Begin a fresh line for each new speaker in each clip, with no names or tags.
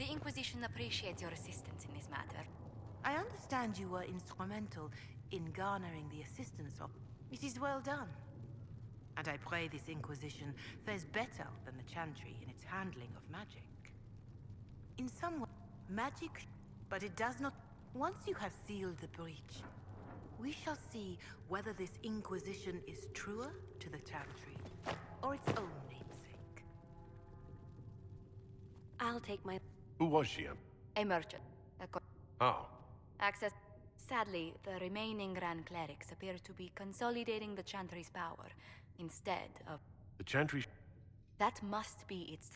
The Inquisition appreciates your assistance in this matter.
I understand you were instrumental in garnering the assistance of... It is well done. And I pray this Inquisition fares better than the Chantry in its handling of magic. In some way, magic... But it does not... Once you have sealed the breach, we shall see whether this Inquisition is truer to the Chantry, or its own namesake.
I'll take my...
Who was she?
A merchant.
Oh.
Access... Sadly, the remaining Grand Clerics appear to be consolidating the Chantry's power, instead of...
The Chantry...
That must be its...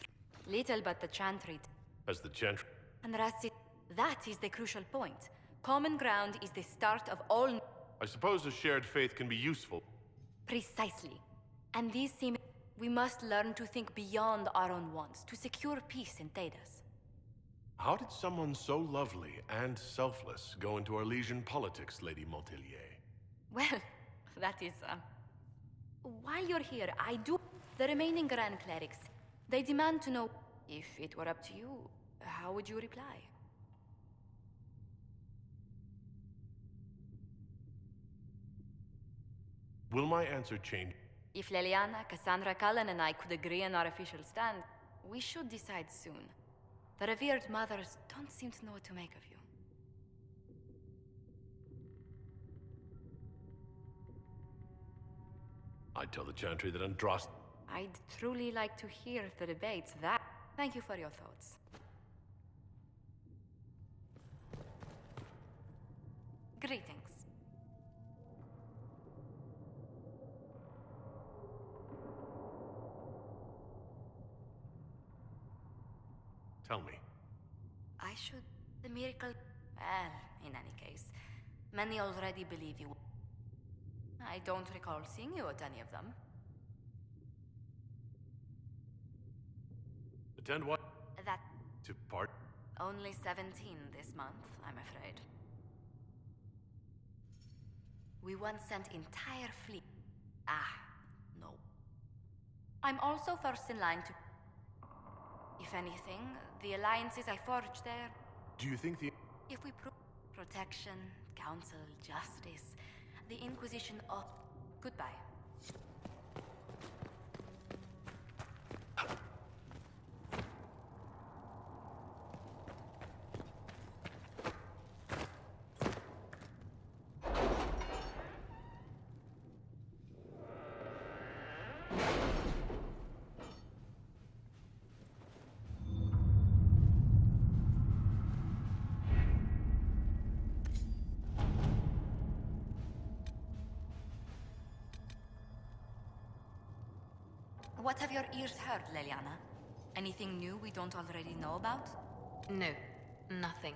Little but the Chantry...
As the Chantry...
And that is the crucial point. Common ground is the start of all...
I suppose a shared faith can be useful.
Precisely. And these seem... We must learn to think beyond our own wants, to secure peace in Thedas.
How did someone so lovely and selfless go into our Legion politics, Lady Montelier?
Well, that is, While you're here, I do... The remaining Grand Clerics, they demand to know... If it were up to you, how would you reply?
Will my answer change?
If Leliana, Cassandra, Cullen, and I could agree on our official stand, we should decide soon. The revered mothers don't seem to know what to make of you.
I'd tell the Chantry that Andros...
I'd truly like to hear the debates. Thank you for your thoughts. Greetings.
Tell me.
I should... The miracle... Well, in any case, many already believe you. I don't recall seeing you at any of them.
Attend what?
That...
To part?
Only 17 this month, I'm afraid. We once sent entire fleet. No. I'm also first in line to... If anything, the alliances I forged there...
Do you think the...
If we prove protection, counsel, justice, the Inquisition of... Goodbye. What have your ears heard, Leliana? Anything new we don't already know about?
No, nothing.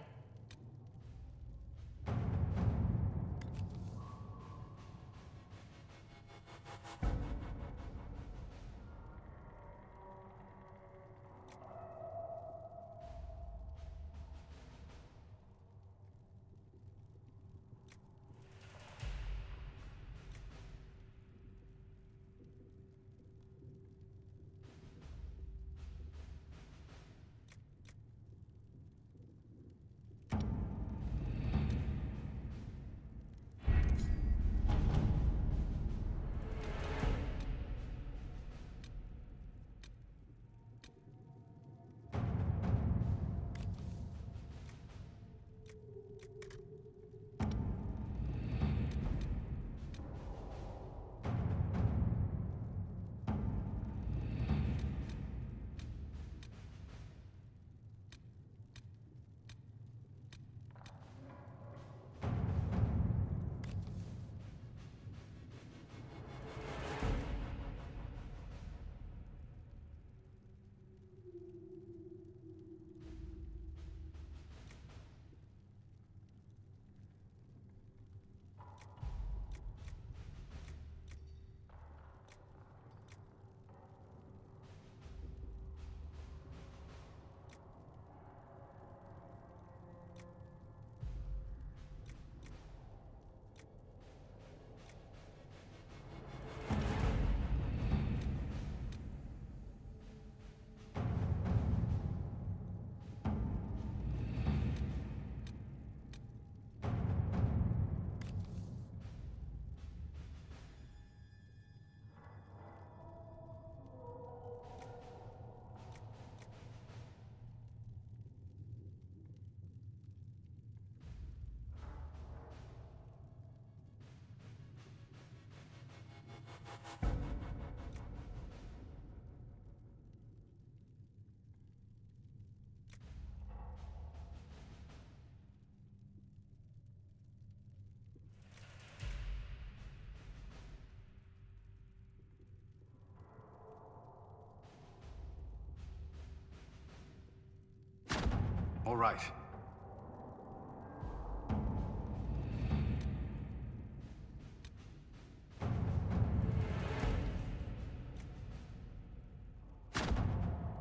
All right.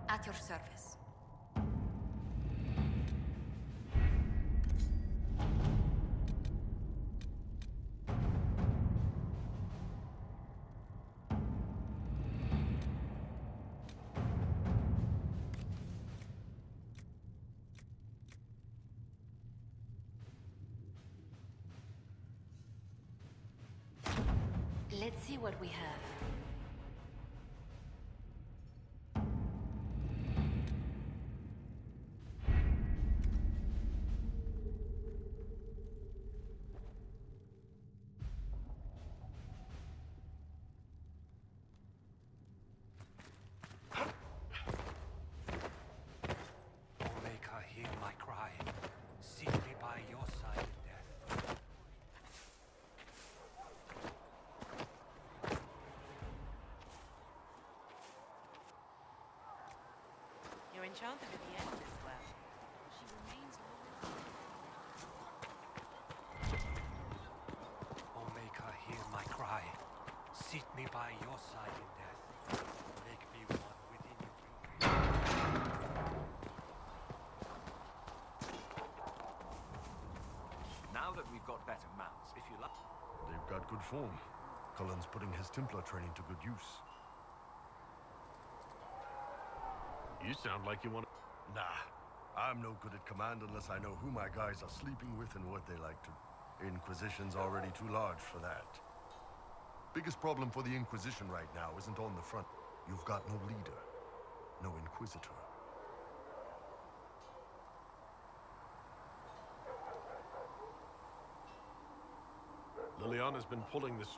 At your service. Let's see what we have.
Make her hear my cry. Seat me by your side in death.
You're enchanted at the end of this well. She remains
Oh, make her hear my cry. Seat me by your side in death. Make me one within you.
Now that we've got better mounts, if you like...
They've got good form. Cullen's putting his Templar training to good use. You sound like you want to...
Nah, I'm no good at command unless I know who my guys are sleeping with and what they like to... Inquisition's already too large for that. Biggest problem for the Inquisition right now isn't on the front. You've got no leader, no Inquisitor.
Liliana's been pulling this...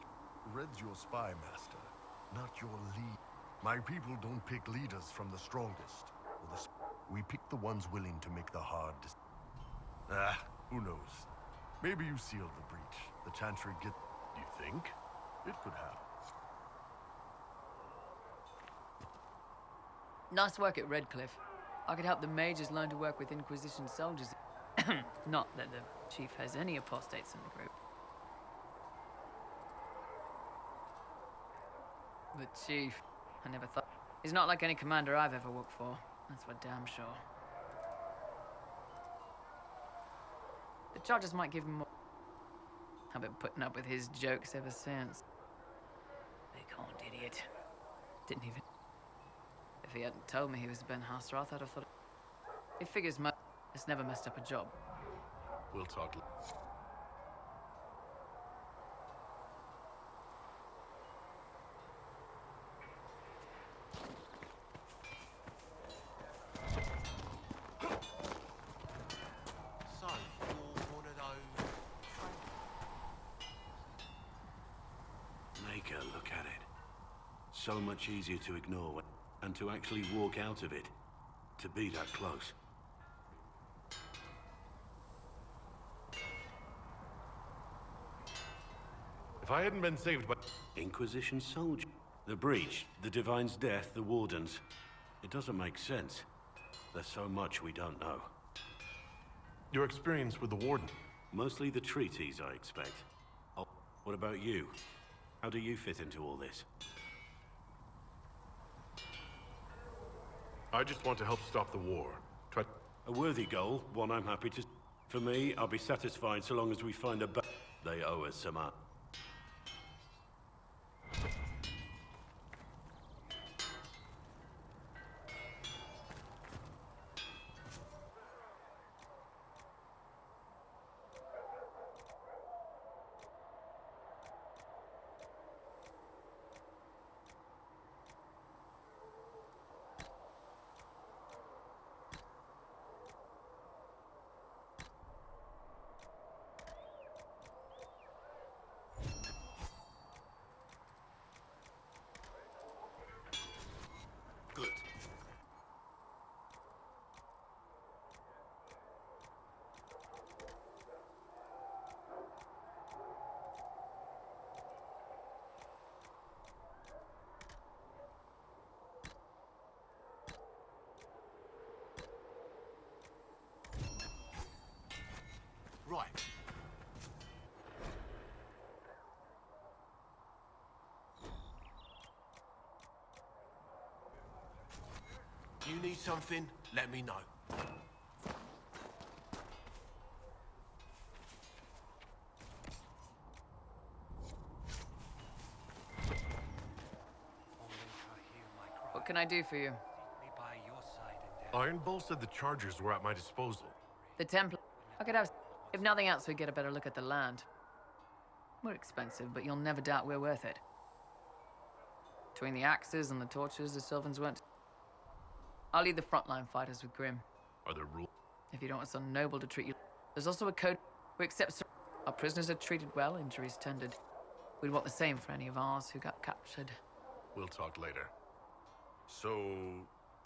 Red's your spy master, not your lead. My people don't pick leaders from the strongest. We pick the ones willing to make the hard who knows? Maybe you sealed the breach. The Chantry get...
You think?
It could happen.
Nice work at Redcliffe. I could help the mages learn to work with Inquisition soldiers. Not that the chief has any apostates in the group. The chief, I never thought. He's not like any commander I've ever worked for. That's for damn sure. The charges might give him more. I've been putting up with his jokes ever since. Big horned idiot. Didn't even... If he hadn't told me he was Ben Hasrath, I'd have thought... He figures it's never messed up a job.
We'll talk...
So, you're one of those...
Make her look at it. So much easier to ignore and to actually walk out of it. To be that close.
If I hadn't been saved by...
Inquisition soldier. The breach, the Divine's death, the Wardens. It doesn't make sense. There's so much we don't know.
Your experience with the Warden.
Mostly the treaties, I expect. Oh, what about you? How do you fit into all this?
I just want to help stop the war.
A worthy goal, one I'm happy to... For me, I'll be satisfied so long as we find a They owe us some...
If you need something, let me know.
What can I do for you?
Me by your side in death.
Iron Bull said the chargers were at my disposal.
The Templar. I could have. If nothing else, we get a better look at the land. We're expensive, but you'll never doubt we're worth it. Between the axes and the torches, the Sylvans won't. I'll lead the frontline fighters with Grim.
Are there rules?
If you don't want some noble to treat you, there's also a code. We accept. Our prisoners are treated well, injuries tended. We'd want the same for any of ours who got captured.
We'll talk later.
So,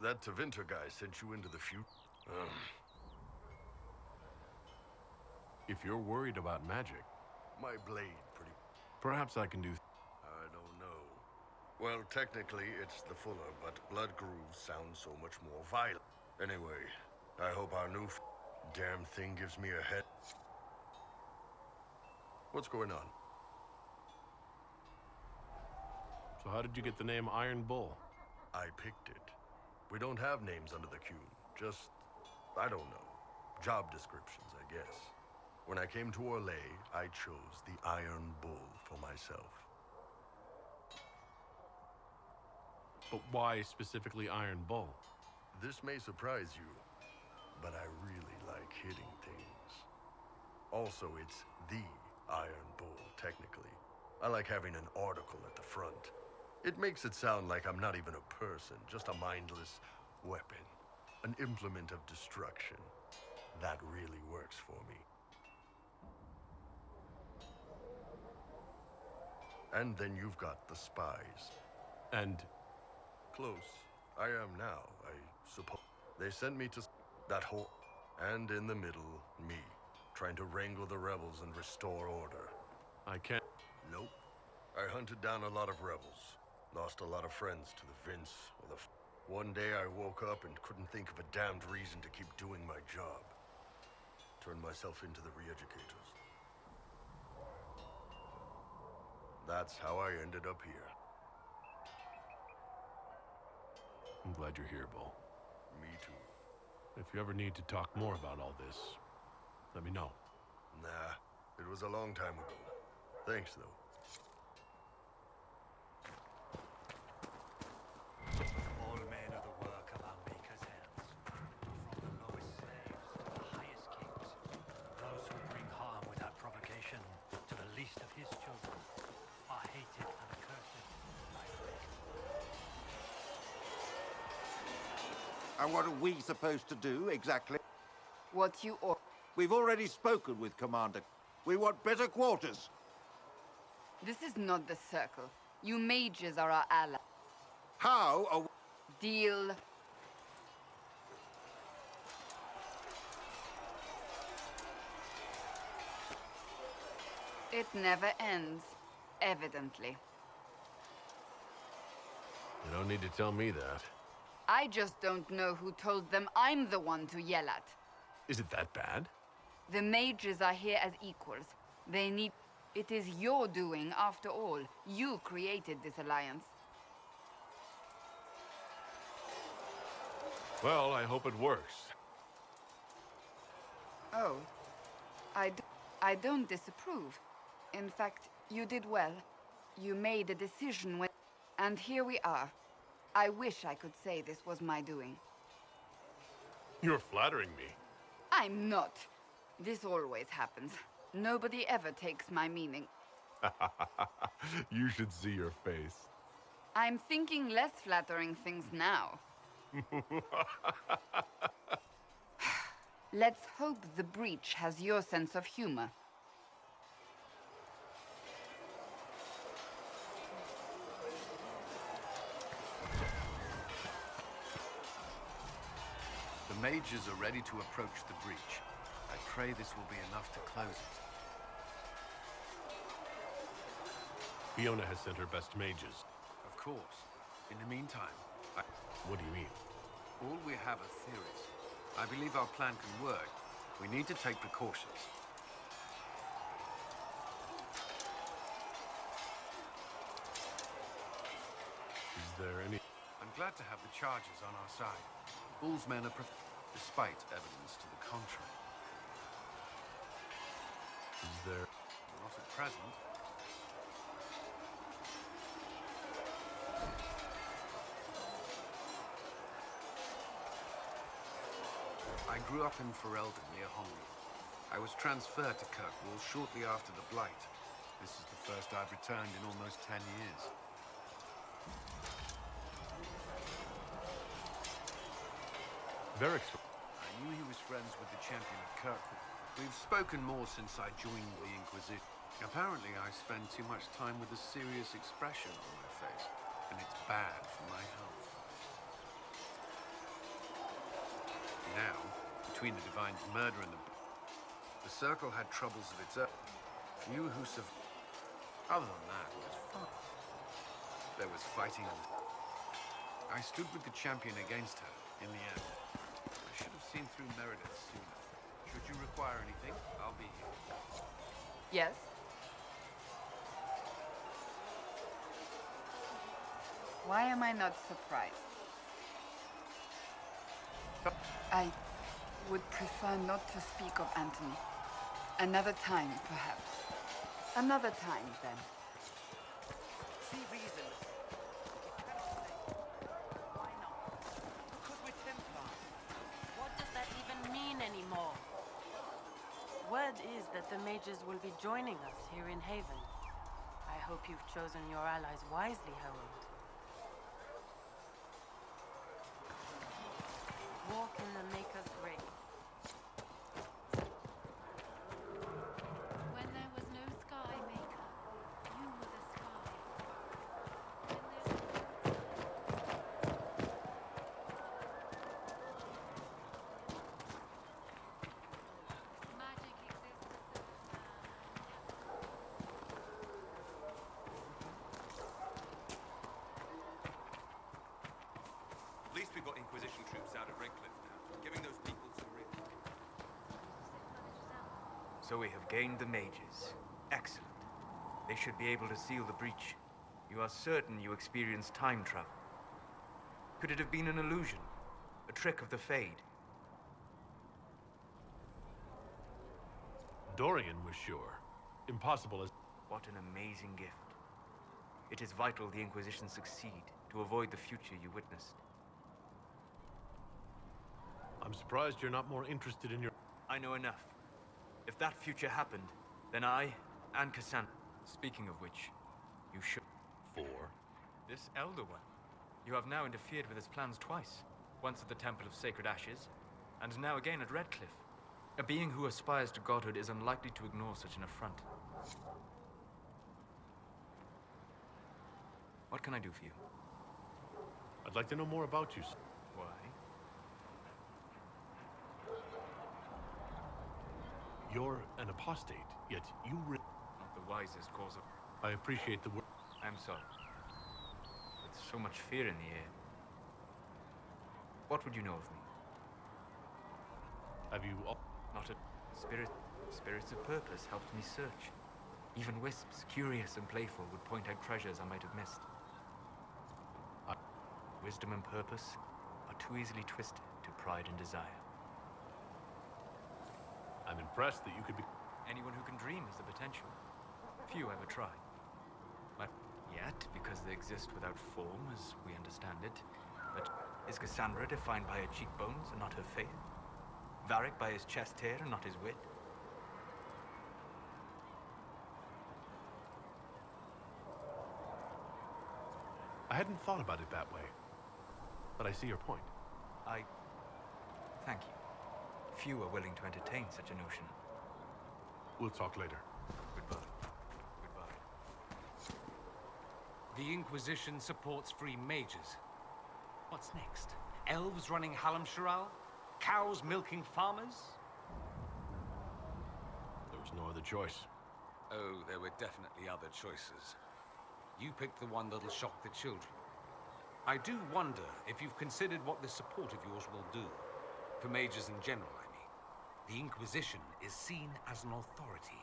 that Tevinter guy sent you into the future?
If you're worried about magic,
My blade, pretty...
perhaps I can do...
I don't know. Well, technically, it's the Fuller, but Blood Grooves sounds so much more violent. Anyway, I hope our new damn thing gives me a head. What's going on?
So how did you get the name Iron Bull?
I picked it. We don't have names under the queue. Just, I don't know. Job descriptions, I guess. When I came to Orlais, I chose the Iron Bull for myself.
But why specifically Iron Bull?
This may surprise you, but I really like hitting things. Also, it's the Iron Bull, technically. I like having an article at the front. It makes it sound like I'm not even a person, just a mindless weapon. An implement of destruction. That really works for me. And then you've got the spies.
And
Close. I am now, I suppose. They sent me to that whole... And in the middle, me. Trying to wrangle the rebels and restore order.
I can't...
Nope. I hunted down a lot of rebels. Lost a lot of friends to the Vince or the... One day I woke up and couldn't think of a damned reason to keep doing my job. Turned myself into the re-educators. That's how I ended up here.
I'm glad you're here, Bull.
Me too.
If you ever need to talk more about all this, let me know.
Nah, it was a long time ago. Thanks, though.
All men are the work of our Maker's hands. From the lowest slaves to the highest kings. Those who bring harm without provocation to the least of his children are hated and accursed by the Maker.
And what are we supposed to do, exactly?
What you or...
We've already spoken with Commander. We want better quarters.
This is not the Circle. You mages are our ally.
How are we...
Deal. It never ends, evidently.
You don't need to tell me that.
I just don't know who told them I'm the one to yell at.
Is it that bad?
The mages are here as equals. They need... It is your doing, after all. You created this alliance.
Well, I hope it works.
Oh. I don't disapprove. In fact, you did well. You made a decision when... And here we are. I wish I could say this was my doing.
You're flattering me.
I'm not. This always happens. Nobody ever takes my meaning.
You should see your face.
I'm thinking less flattering things now. Let's hope the breach has your sense of humor.
The mages are ready to approach the breach. I pray this will be enough to close it.
Fiona has sent her best mages.
Of course. In the meantime,
What do you mean?
all we have are theories. I believe our plan can work. We need to take precautions.
Is there any...
I'm glad to have the charges on our side. Bull's men are despite evidence to the contrary.
Is there...
Not at present. I grew up in Ferelden, near Hongri. I was transferred to Kirkwall shortly after the Blight. This is the first I've returned in almost 10 years.
Varric...
I knew he was friends with the champion of Kirkwall. We've spoken more since I joined the Inquisition. Apparently, I spend too much time with a serious expression on my face, and it's bad for my health. Now, between the Divine's murder and the Circle had troubles of its own. Few who survived. Other than that, it was fun. There was fighting. I stood with the champion against her, in the end. I should have seen through Meredith sooner. Should you require anything, I'll be here.
Yes? Why am I not surprised? I would prefer not to speak of Anthony. Another time, perhaps. Another time, then.
See reason. Why not? Because we're Templars.
What does that even mean anymore? Word is that the mages will be joining us here in Haven. I hope you've chosen your allies wisely, Harold. Walk in the Maker's grace.
When there was no sky maker, you were the sky. Magic exists.
At least we've got Inquisition troops out of Redcliffe now, giving those people some real...
So we have gained the mages. Excellent. They should be able to seal the breach. You are certain you experienced time travel? Could it have been an illusion? A trick of the Fade?
Dorian was sure. Impossible as...
What an amazing gift. It is vital the Inquisition succeed to avoid the future you witnessed.
I'm surprised you're not more interested in your...
I know enough. If that future happened, then I and Cassandra... Speaking of which, you should... This Elder One. You have now interfered with his plans twice. Once at the Temple of Sacred Ashes, and now again at Redcliffe. A being who aspires to godhood is unlikely to ignore such an affront. What can I do for you?
I'd like to know more about you.
Why?
You're an apostate, yet you...
Not the wisest cause of...
I appreciate the word.
I'm sorry. With so much fear in the air. What would you know of me?
Have you...
Not a... Spirits of purpose helped me search. Even wisps, curious and playful, would point out treasures I might have missed. Wisdom and purpose are too easily twisted to pride and desire.
I'm impressed that you could be...
Anyone who can dream has the potential. Few ever try. But yet, because they exist without form, as we understand it. But is Cassandra defined by her cheekbones and not her faith? Varric by his chest hair and not his wit?
I hadn't thought about it that way. But I see your point.
Thank you. Few are willing to entertain such a notion.
We'll talk later.
Goodbye. Goodbye.
The Inquisition supports free mages. What's next? Elves running Halamsharal? Cows milking farmers?
There was no other choice.
Oh, there were definitely other choices. You picked the one that'll shock the children. I do wonder if you've considered what this support of yours will do. For mages in general, I mean. The Inquisition is seen as an authority.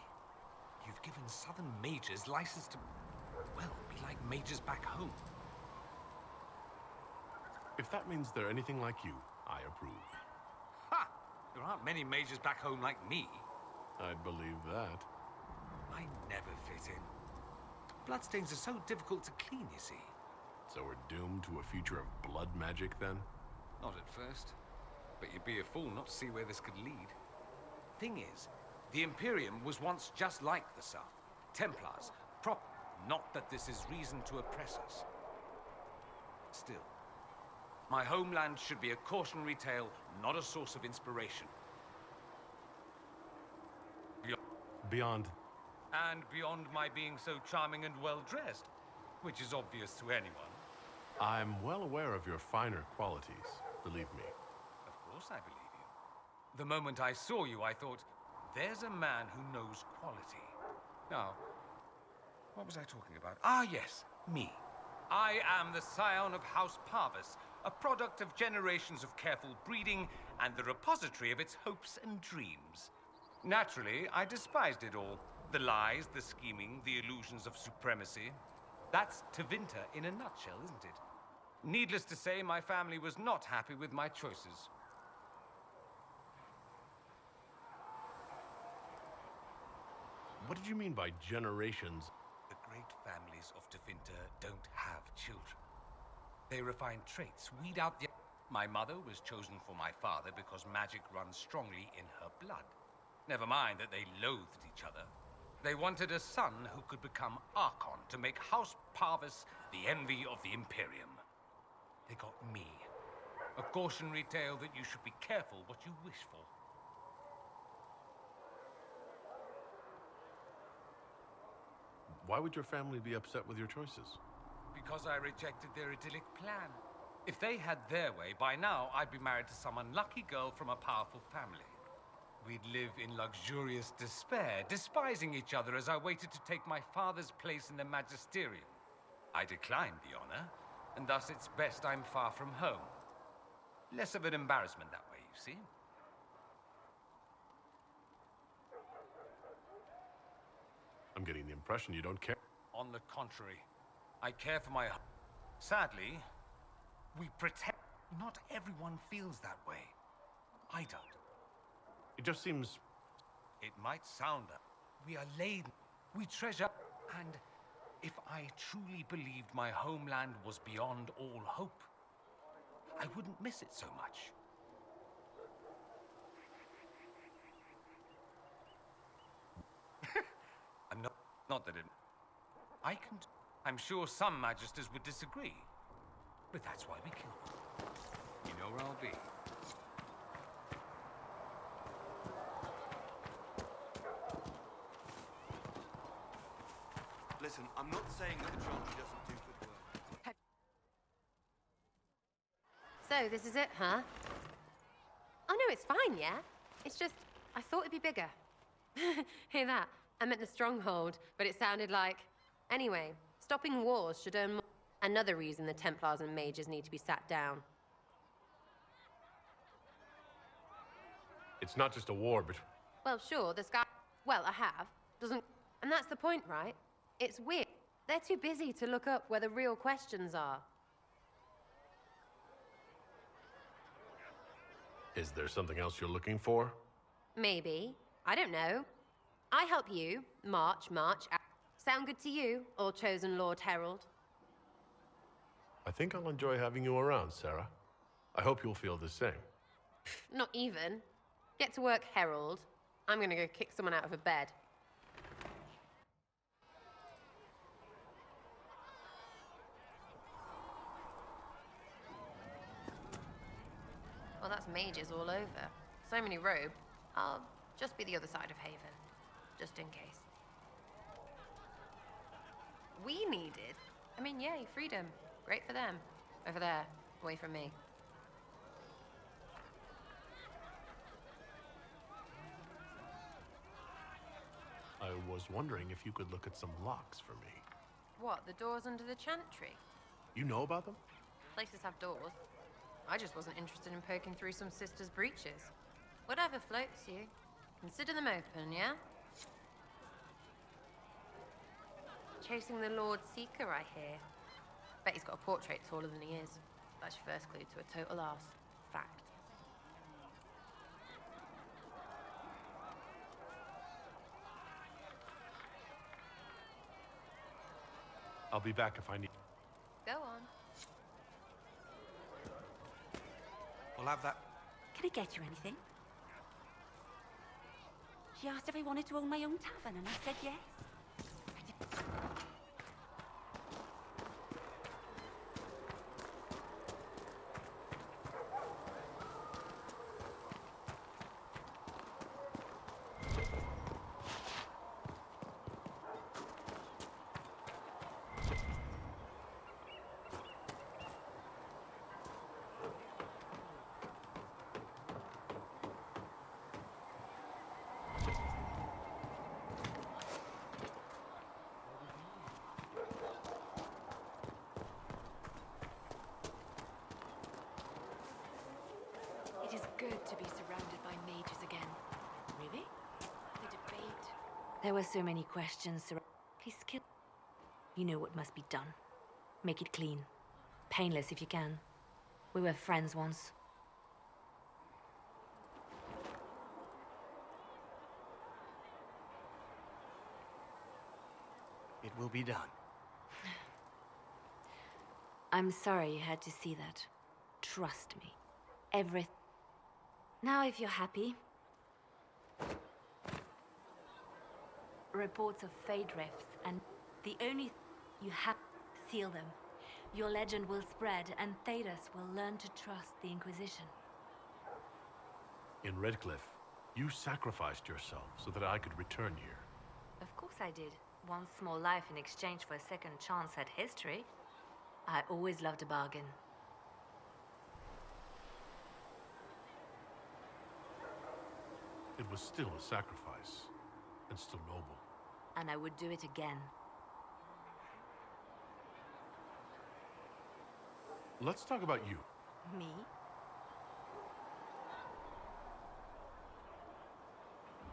You've given Southern mages license to, well, be like mages back home.
If that means they're anything like you, I approve.
Ha! There aren't many mages back home like me.
I'd believe that.
I never fit in. Bloodstains are so difficult to clean, you see.
So we're doomed to a future of blood magic, then?
Not at first. But you'd be a fool not to see where this could lead. Thing is, the Imperium was once just like the South. Templars, not that this is reason to oppress us. Still, my homeland should be a cautionary tale, not a source of inspiration.
Beyond...
And beyond my being so charming and well-dressed, which is obvious to anyone.
I'm well aware of your finer qualities, believe me.
Of course I believe you. The moment I saw you, I thought, there's a man who knows quality. Now, what was I talking about? Ah, yes, me. I am the scion of House Parvis, a product of generations of careful breeding and the repository of its hopes and dreams. Naturally, I despised it all. The lies, the scheming, the illusions of supremacy. That's Tevinter in a nutshell, isn't it? Needless to say, my family was not happy with my choices.
What did you mean by generations?
The great families of Tevinter don't have children. They refine traits, weed out the... My mother was chosen for my father because magic runs strongly in her blood. Never mind that they loathed each other. They wanted a son who could become Archon to make House Parvis the envy of the Imperium. They got me. A cautionary tale that you should be careful what you wish for.
Why would your family be upset with your choices?
Because I rejected their idyllic plan. If they had their way, by now I'd be married to some unlucky girl from a powerful family. We'd live in luxurious despair, despising each other as I waited to take my father's place in the magisterium. I declined the honor, and thus it's best I'm far from home. Less of an embarrassment that way, you see.
I'm getting the impression you don't care.
On the contrary, I care for my... Sadly, we pretend... Not everyone feels that way. I don't.
It just seems...
It might sound that we are laden, we treasure, and if I truly believed my homeland was beyond all hope, I wouldn't miss it so much. I'm not that it... I'm sure some magisters would disagree, but that's why we kill them. You know where I'll be.
Listen, I'm not saying that the Chantry doesn't do good work.
So, this is it, huh? Oh, no, it's fine, yeah? It's just, I thought it'd be bigger. Hear that? I meant the stronghold, but it sounded like... Anyway, stopping wars should earn more. Another reason the Templars and mages need to be sat down.
It's not just a war, but...
Well, sure, the sky... Well, I have. Doesn't... And that's the point, right? It's weird. They're too busy to look up where the real questions are.
Is there something else you're looking for?
Maybe. I don't know. I help you. March. Sound good to you, or chosen Lord Herald?
I think I'll enjoy having you around, Sarah. I hope you'll feel the same.
Not even. Get to work, Herald. I'm gonna go kick someone out of a bed. Well, that's mages all over. So many robes. I'll just be the other side of Haven. Just in case. We needed. I mean, yay, freedom. Great for them. Over there, away from me.
I was wondering if you could look at some locks for me.
What, the doors under the chantry?
You know about them?
Places have doors. I just wasn't interested in poking through some sister's breeches. Whatever floats you. Consider them open, yeah? Chasing the Lord Seeker, I hear. Bet he's got a portrait taller than he is.
That's your first clue to a total arse. Fact.
I'll be back if I need.
Go on.
We'll have that.
Can I get you anything? She asked if I wanted to own my own tavern, and I said yes.
It is good to be surrounded by mages again.
Really?
The debate.
There were so many questions. Please kill. You know what must be done. Make it clean. Painless if you can. We were friends once.
It will be done.
I'm sorry you had to see that. Trust me. Everything. Now, if you're happy. Reports of fade rifts, and the only you have seal them. Your legend will spread, and Thedas will learn to trust the Inquisition.
In Redcliffe, you sacrificed yourself so that I could return here.
Of course I did. One small life in exchange for a second chance at history. I always loved a bargain.
It was still a sacrifice, and still noble.
And I would do it again.
Let's talk about you.
Me?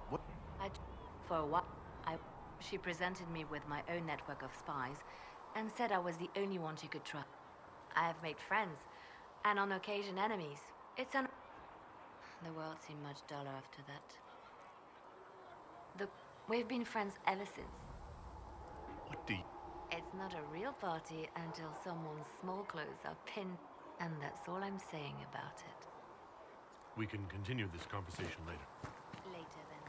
What?
For a while, she presented me with my own network of spies and said I was the only one she could trust. I have made friends, and on occasion enemies. The world seemed much duller after that. We've been friends ever since.
What do you...
It's not a real party until someone's small clothes are pinned, and that's all I'm saying about it.
We can continue this conversation later.
Later, then.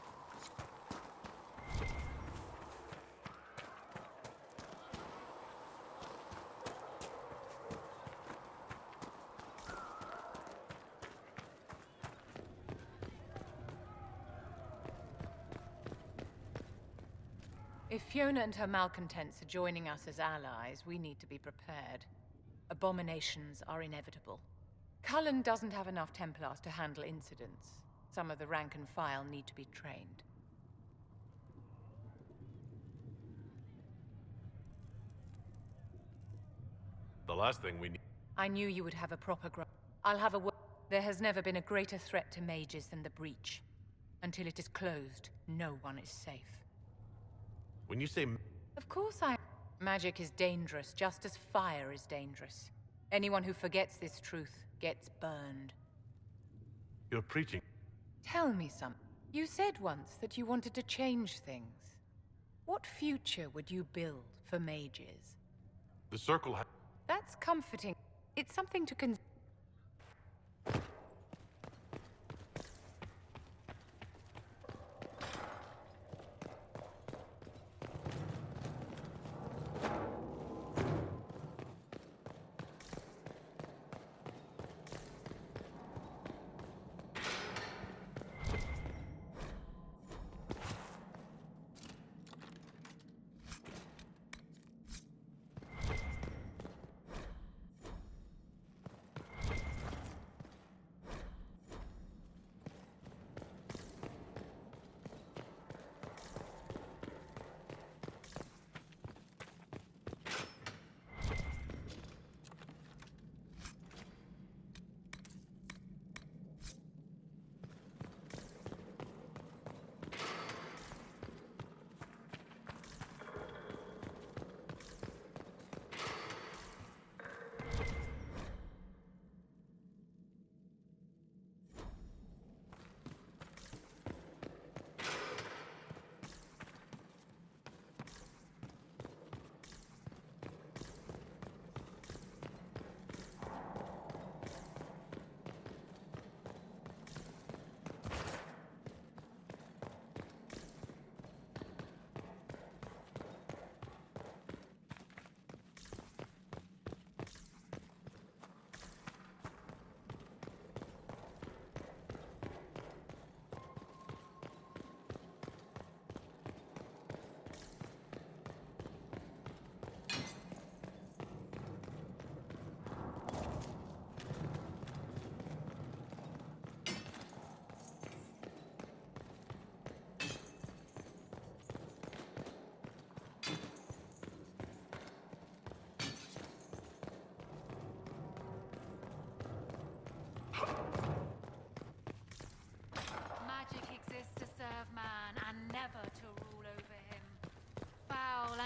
If Fiona and her malcontents are joining us as allies, we need to be prepared. Abominations are inevitable. Cullen doesn't have enough Templars to handle incidents. Some of the rank and file need to be trained.
The last thing we need...
I knew you would have a proper I'll have a word. There has never been a greater threat to mages than the breach. Until it is closed, no one is safe.
When you say...
Of course Magic is dangerous, just as fire is dangerous. Anyone who forgets this truth gets burned.
You're preaching.
Tell me something. You said once that you wanted to change things. What future would you build for mages?
The Circle
That's comforting. It's something to consider.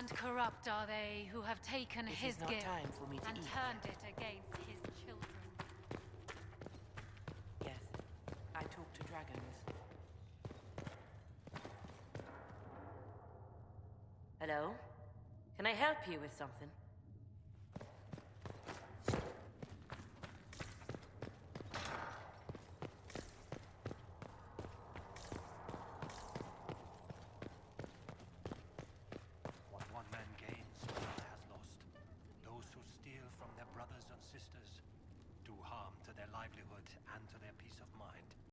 And corrupt are they who have taken
It
his
is not
gift
time for me to
and
eat
turned it against his children.
Yes, I talk to dragons.
Hello? Can I help you with something?